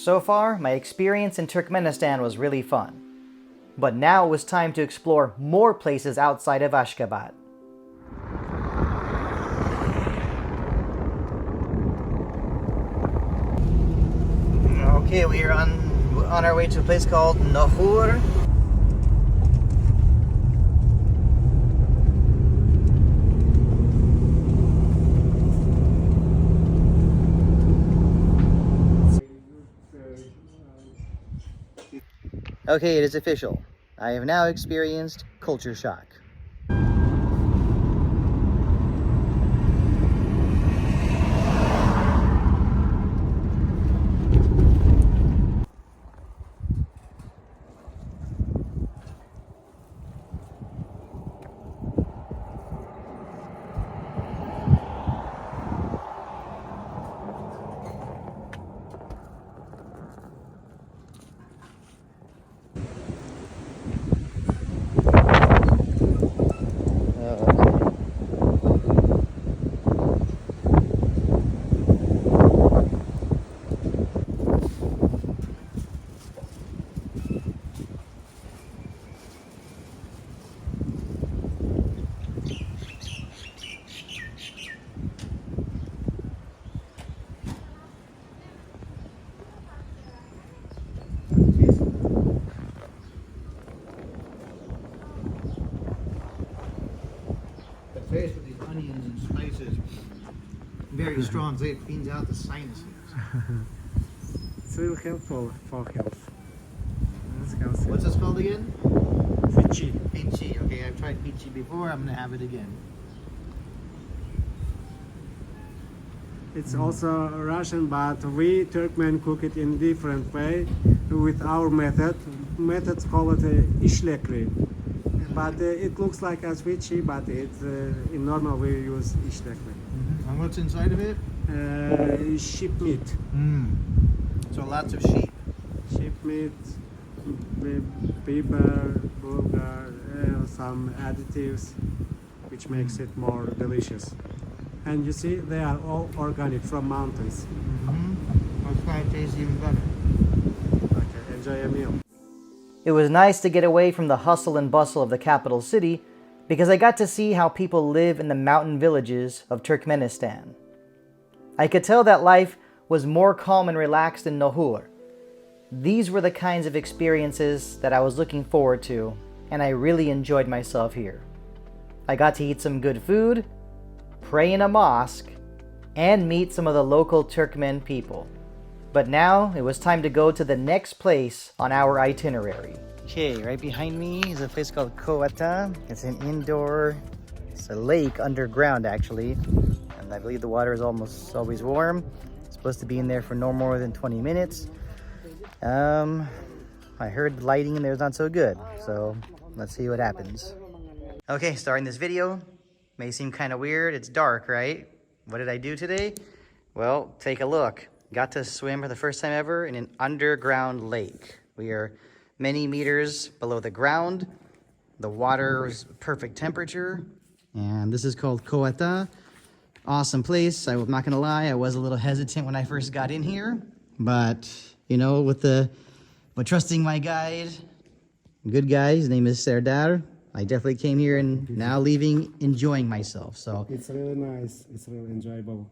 So far, my experience in Turkmenistan was really fun. But now it was time to explore more places outside of Ashgabat. Okay, we are on our way to a place called Nahur. Okay, it is official. I have now experienced culture shock. Taste with these onions and spices very strong, so it cleans out the sinuses. It's really helpful for health. It's healthy. What's this called again? Fichi. Pichi. Okay, I've tried pichi before. I'm gonna have it again. It's also Russian, but we Turkmen cook it in different way with our method. Methods call it ishlekri. But it looks like a fichi, but it's in normal we use ishlekri. And what's inside of it? Sheep meat. So lots of sheep. Sheep meat, pepper, bulgur, some additives, which makes it more delicious. And you see, they are all organic from mountains. That's why it tastes even better. Okay, enjoy a meal. It was nice to get away from the hustle and bustle of the capital city because I got to see how people live in the mountain villages of Turkmenistan. I could tell that life was more calm and relaxed in Nahur. These were the kinds of experiences that I was looking forward to, and I really enjoyed myself here. I got to eat some good food, pray in a mosque, and meet some of the local Turkmen people. But now it was time to go to the next place on our itinerary. Okay, right behind me is a place called Koata. It's an it's a lake underground actually. And I believe the water is almost always warm. It's supposed to be in there for no more than 20 minutes. I heard the lighting in there is not so good. So let's see what happens. Okay, starting this video. May seem kind of weird. It's dark, right? What did I do today? Well, take a look. Got to swim for the first time ever in an underground lake. We are many meters below the ground. The water is perfect temperature. And this is called Koata. Awesome place. I'm not gonna lie, I was a little hesitant when I first got in here. But, you know, with trusting my guide, good guy, his name is Serdar. I definitely came here and now leaving, enjoying myself. So It's really nice. It's really enjoyable.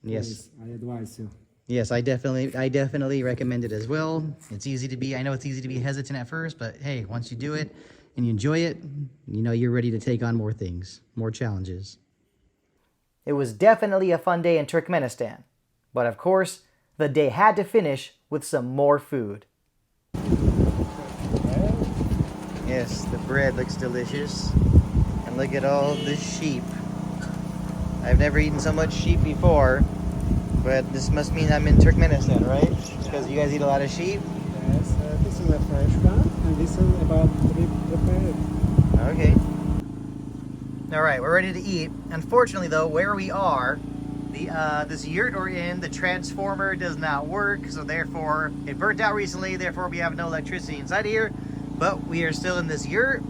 yes. Please, I advise you. Yes, I definitely recommend it as well. I know it's easy to be hesitant at first, but hey, once you do it and you enjoy it, you know you're ready to take on more things, more challenges. It was definitely a fun day in Turkmenistan, but of course, the day had to finish with some more food. Yes, the bread looks delicious. And look at all the sheep. I've never eaten so much sheep before. But this must mean I'm in Turkmenistan, right? Because you guys eat a lot of sheep? Yes, this is a fresh one, and this is about to be prepared. Okay. All right, we're ready to eat. Unfortunately, though, where we are, this yurt we're in, the transformer does not work, so therefore, it burnt out recently, therefore we have no electricity inside here, but we are still in this yurt,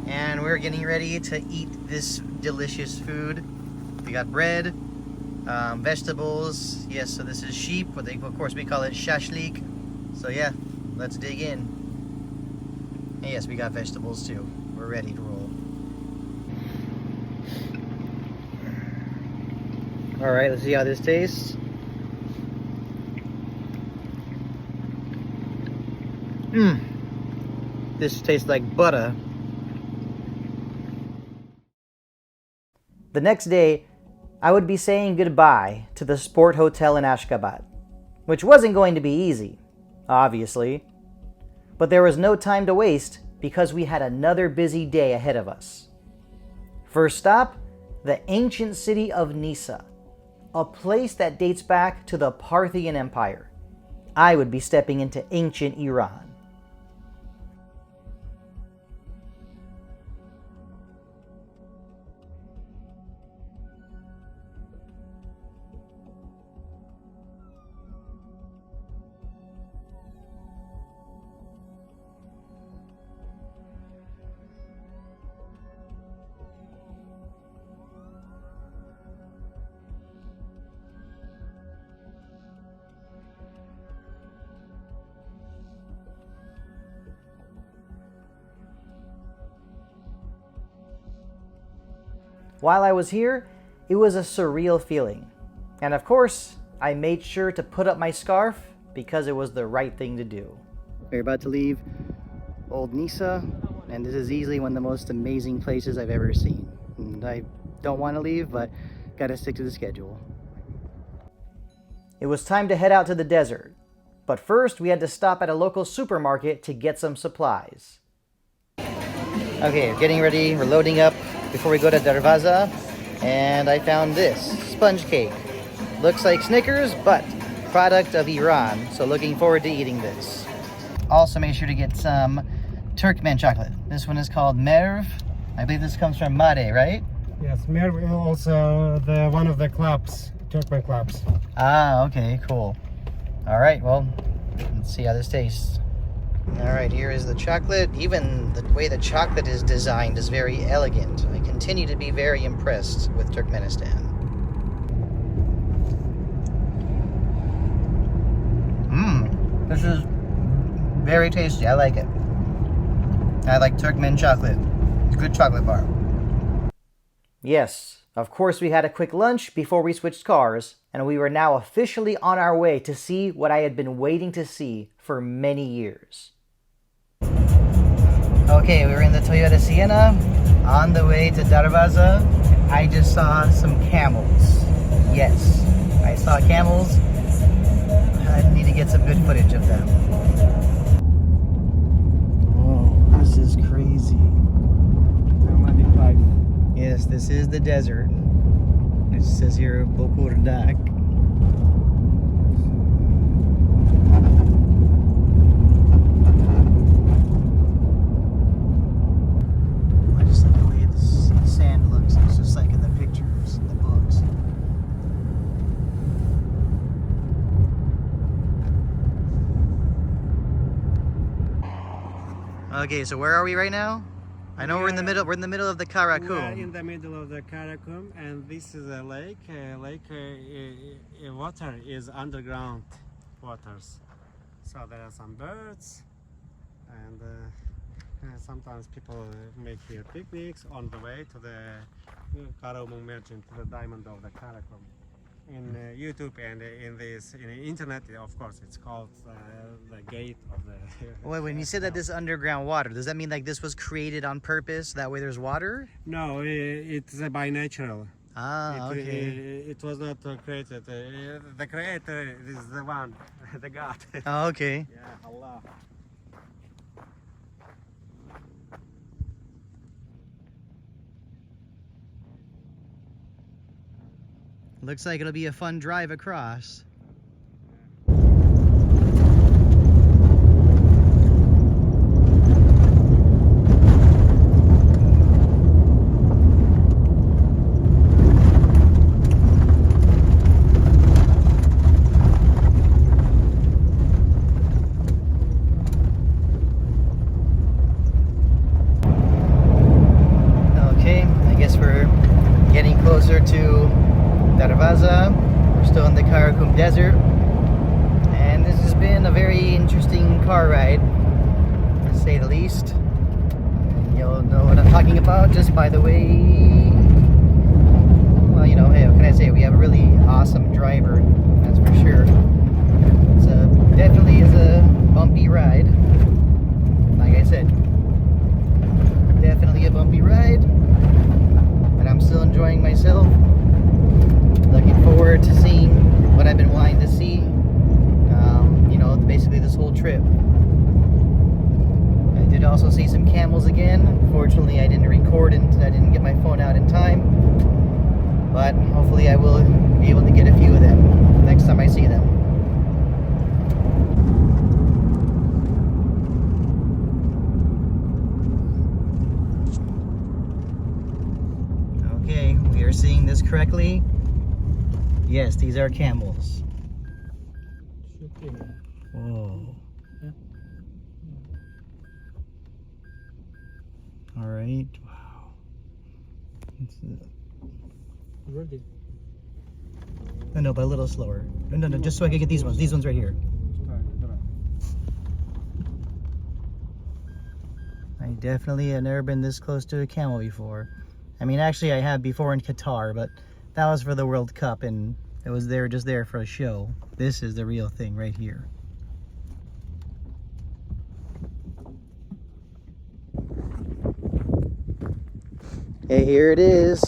and we're getting ready to eat this delicious food. We got bread, vegetables. Yes, so this is sheep, but of course we call it shashlik. So yeah, let's dig in. And yes, we got vegetables too. We're ready to roll. Alright, let's see how this tastes. This tastes like butter. The next day, I would be saying goodbye to the Sport Hotel in Ashgabat, which wasn't going to be easy, obviously. But there was no time to waste because we had another busy day ahead of us. First stop, the ancient city of Nisa, a place that dates back to the Parthian Empire. I would be stepping into ancient Iran. While I was here, it was a surreal feeling. And of course, I made sure to put up my scarf because it was the right thing to do. We're about to leave Old Nisa, and this is easily one of the most amazing places I've ever seen. And I don't want to leave, but gotta stick to the schedule. It was time to head out to the desert. But first, we had to stop at a local supermarket to get some supplies. Okay, we're getting ready, we're loading up before we go to Darvaza, and I found this sponge cake. Looks like Snickers, but product of Iran, so looking forward to eating this. Also made sure to get some Turkmen chocolate. This one is called Merv. I believe this comes from Made, right? Yes, Melli also one of the clubs, Turkmen clubs. Ah, okay, cool. All right, well, let's see how this tastes. All right, here is the chocolate. Even the way the chocolate is designed is very elegant. I continue to be very impressed with Turkmenistan. This is very tasty. I like it. I like Turkmen chocolate. It's a good chocolate bar. Yes, of course we had a quick lunch before we switched cars, and we were now officially on our way to see what I had been waiting to see for many years. Okay, we were in the Toyota Sienna on the way to Darvaza. I just saw some camels. Yes, I saw camels. I need to get some good footage of them. Oh, this is crazy. Yes, this is the desert. It says here Bokurdak. I just like the way the sand looks. It's just like in the pictures, in the books. Okay, so where are we right now? I know we're in the middle. We're in the middle of the Karakum. We're in the middle of the Karakum, and this is a lake. Water is underground waters. So there are some birds, and sometimes people make here picnics on the way to the Karakum merchant, to the diamond of the Karakum. In YouTube and in the internet, of course, it's called the gate of the. Wait, when you said that this underground water, does that mean like this was created on purpose? That way there's water? No, it's by natural. Ah, okay. It was not created. The creator is the one, the God. Oh, okay. Yeah, Allah. Looks like it'll be a fun drive across. Okay, I guess we're getting closer to Darvaza. We're still in the Karakum Desert, and this has been a very interesting car ride, to say the least. And you'll know what I'm talking about just by the way. Well, you know, hey, what can I say? We have a really awesome driver, that's for sure. It's definitely is a bumpy ride. Like I said, definitely a bumpy ride, but I'm still enjoying myself. Looking forward to seeing what I've been wanting to see. You know, basically this whole trip. I did also see some camels again. Unfortunately, I didn't record and I didn't get my phone out in time. But hopefully I will be able to get a few of them next time I see them. Okay, we are seeing this correctly. Yes, these are camels. Whoa. All right. Wow. No, but a little slower. No, just so I can get these ones. These ones right here. I definitely have never been this close to a camel before. I mean, actually I have before in Qatar, but that was for the World Cup and it was just there for a show. This is the real thing right here. Okay, here it is.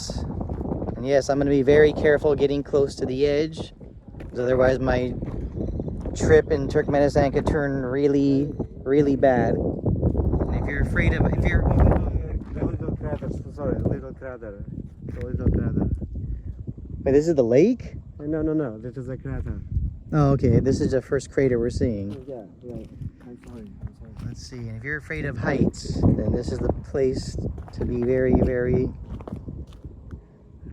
And yes, I'm going to be very careful getting close to the edge, because otherwise my trip in Turkmenistan could turn really, really bad. And if you're afraid of, The little crater, sorry, little crater. The little crater. Wait, this is the lake? No, this is a crater. Oh, okay, this is the first crater we're seeing. Yeah, I'm sorry. Let's see, and if you're afraid of heights, then this is the place to be very, very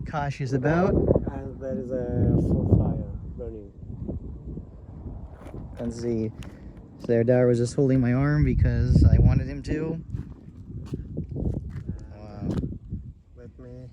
cautious about. And there is a full fire burning. Let's see. So their dad was just holding my arm because I wanted him to. Wow. Let me.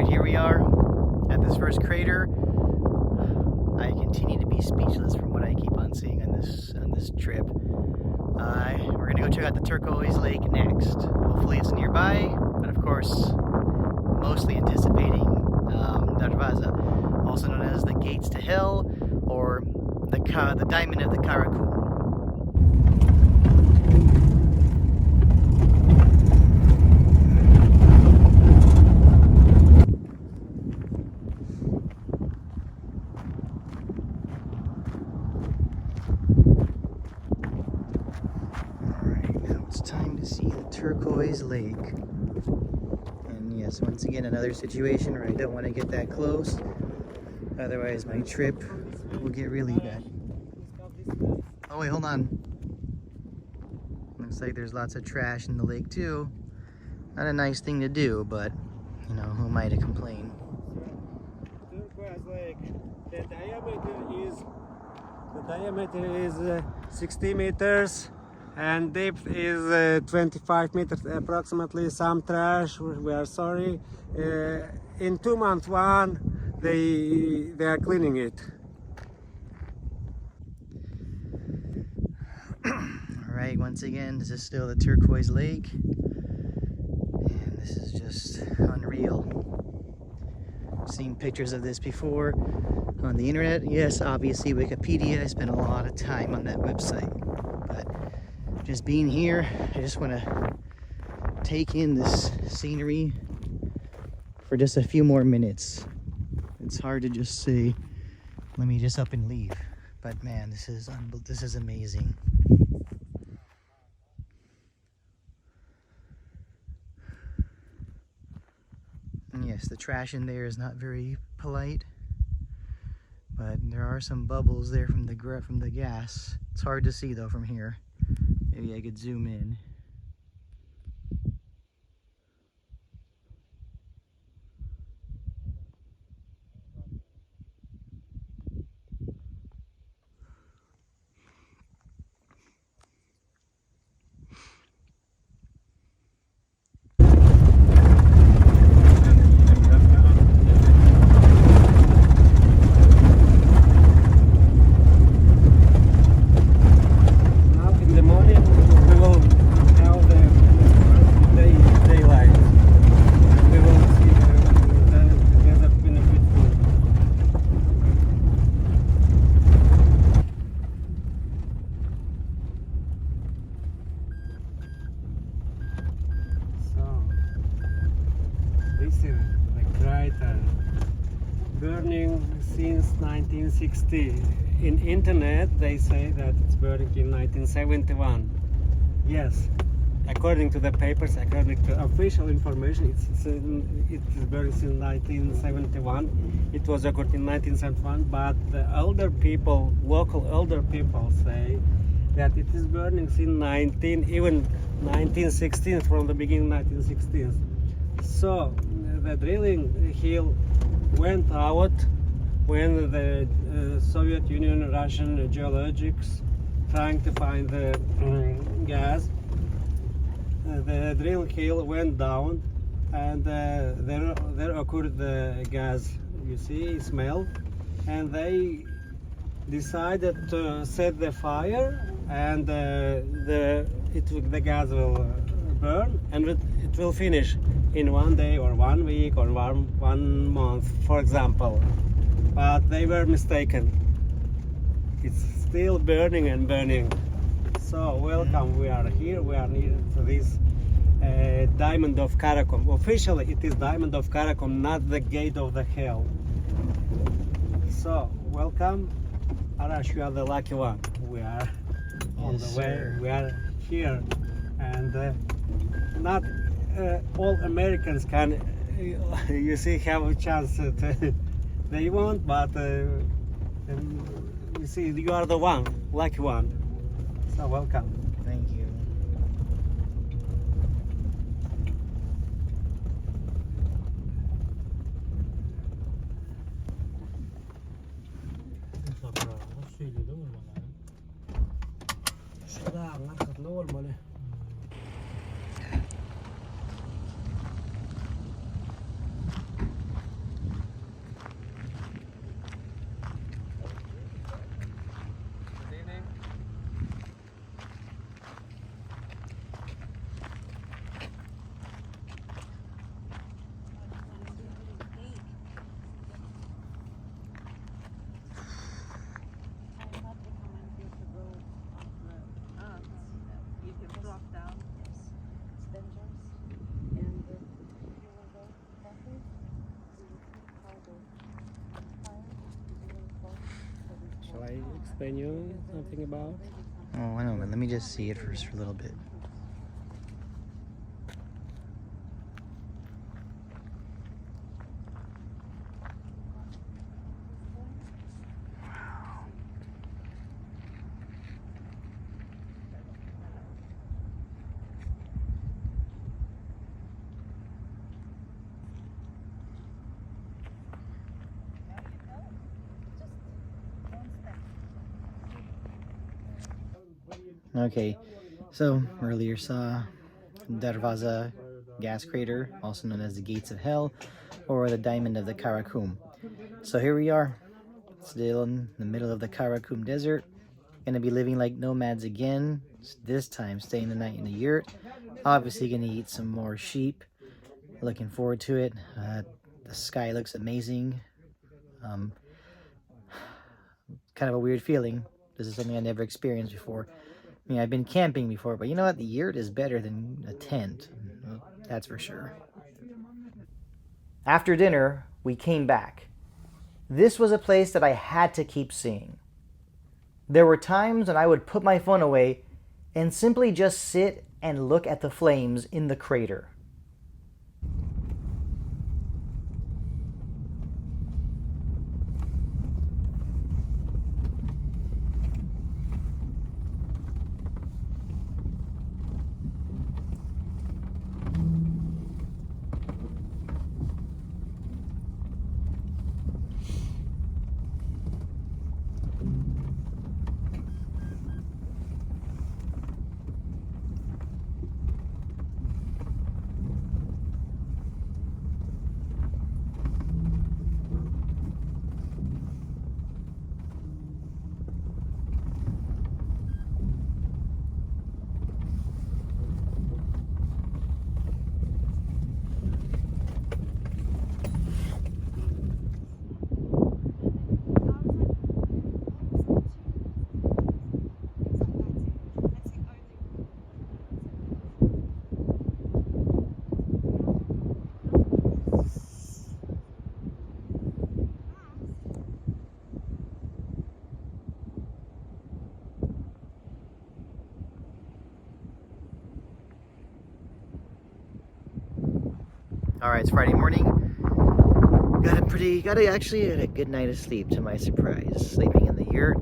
Here we are at this first crater. I continue to be speechless from what I keep on seeing on this trip. We're gonna go check out the Turquoise Lake next. Hopefully it's nearby, but of course, mostly anticipating Darvaza, also known as the Gates to Hell or the Diamond of the Karakum. Time to see the Turquoise Lake. And yes, once again, another situation where I don't want to get that close. Otherwise, my trip will get really bad. Oh, wait, hold on. Looks like there's lots of trash in the lake, too. Not a nice thing to do, but, you know, who am I to complain? Turquoise Lake. The diameter is 60 meters. And depth is 25 meters approximately. Some trash, we are sorry. In 2 months, they are cleaning it. Alright, once again, this is still the Turquoise Lake. And this is just unreal. I've seen pictures of this before on the internet. Yes, obviously Wikipedia. I spent a lot of time on that website. But just being here, I just want to take in this scenery for just a few more minutes. It's hard to just say, let me just up and leave. But man, this is amazing. And yes, the trash in there is not very polite. But there are some bubbles there from the gas. It's hard to see though from here. Maybe I could zoom in. Now in the morning we will have the daylight. We will see the desert benefit food. So this is the crater burning since 1960. In internet they say that it's burning in 1971. Yes, according to the papers, according to official information, it is burning since 1971. It was recorded in 1971, but the elder people, local elder people, say that it is burning since 1916, from the beginning 1916. So the drilling hill went out when the Soviet Union, Russian geologists trying to find the gas. The drill hill went down, and there occurred the gas. You see, smell, and they decided to set the fire, and the gas will burn, and it will finish in 1 day or 1 week or one month, for example. But they were mistaken. It's still burning and burning. So welcome, we are here, we are near to this Diamond of Karakum. Officially it is Diamond of Karakum, not the Gate of the Hell. So welcome, Arash, you are the lucky one. We are on Yes, the way, sir. we are here, and not all Americans can, you see, have a chance to, they won't, but you see, you are the one, lucky one. So welcome. Thank you. Shall I explain you something about? Oh, I know, but let me just see it first for a little bit. Okay, so earlier saw Darvaza gas crater, also known as the Gates of Hell, or the Diamond of the Karakum. So here we are, still in the middle of the Karakum Desert. Gonna be living like nomads again, this time staying the night in the yurt. Obviously gonna eat some more sheep. Looking forward to it. The sky looks amazing. Kind of a weird feeling. This is something I never experienced before. I mean, I've been camping before, but you know what? The yurt is better than a tent. That's for sure. After dinner, we came back. This was a place that I had to keep seeing. There were times when I would put my phone away and simply just sit and look at the flames in the crater. All right, it's Friday morning. Actually had a good night of sleep to my surprise. Sleeping in the yurt,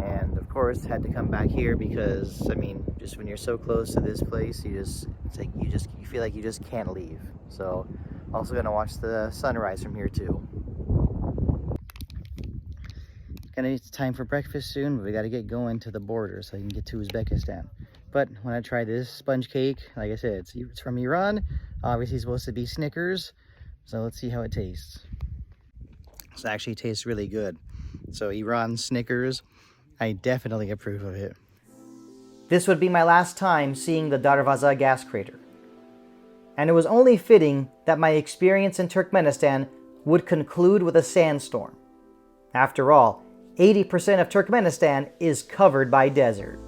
and of course had to come back here because, I mean, just when you're so close to this place, you feel like you just can't leave. So, also gonna watch the sunrise from here too. It's time for breakfast soon, but we gotta get going to the border so I can get to Uzbekistan. But when I try this sponge cake, like I said, it's from Iran. Obviously supposed to be Snickers. So let's see how it tastes. This actually tastes really good. So Iran Snickers, I definitely approve of it. This would be my last time seeing the Darvaza gas crater. And it was only fitting that my experience in Turkmenistan would conclude with a sandstorm. After all, 80% of Turkmenistan is covered by desert.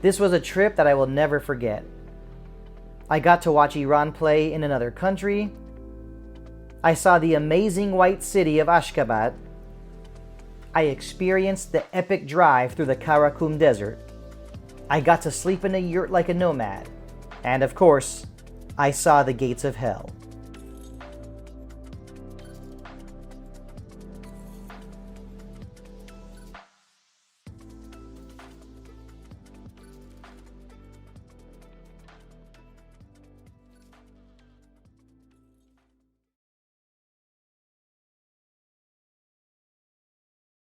This was a trip that I will never forget. I got to watch Iran play in another country. I saw the amazing white city of Ashgabat. I experienced the epic drive through the Karakum Desert. I got to sleep in a yurt like a nomad. And of course, I saw the gates of hell.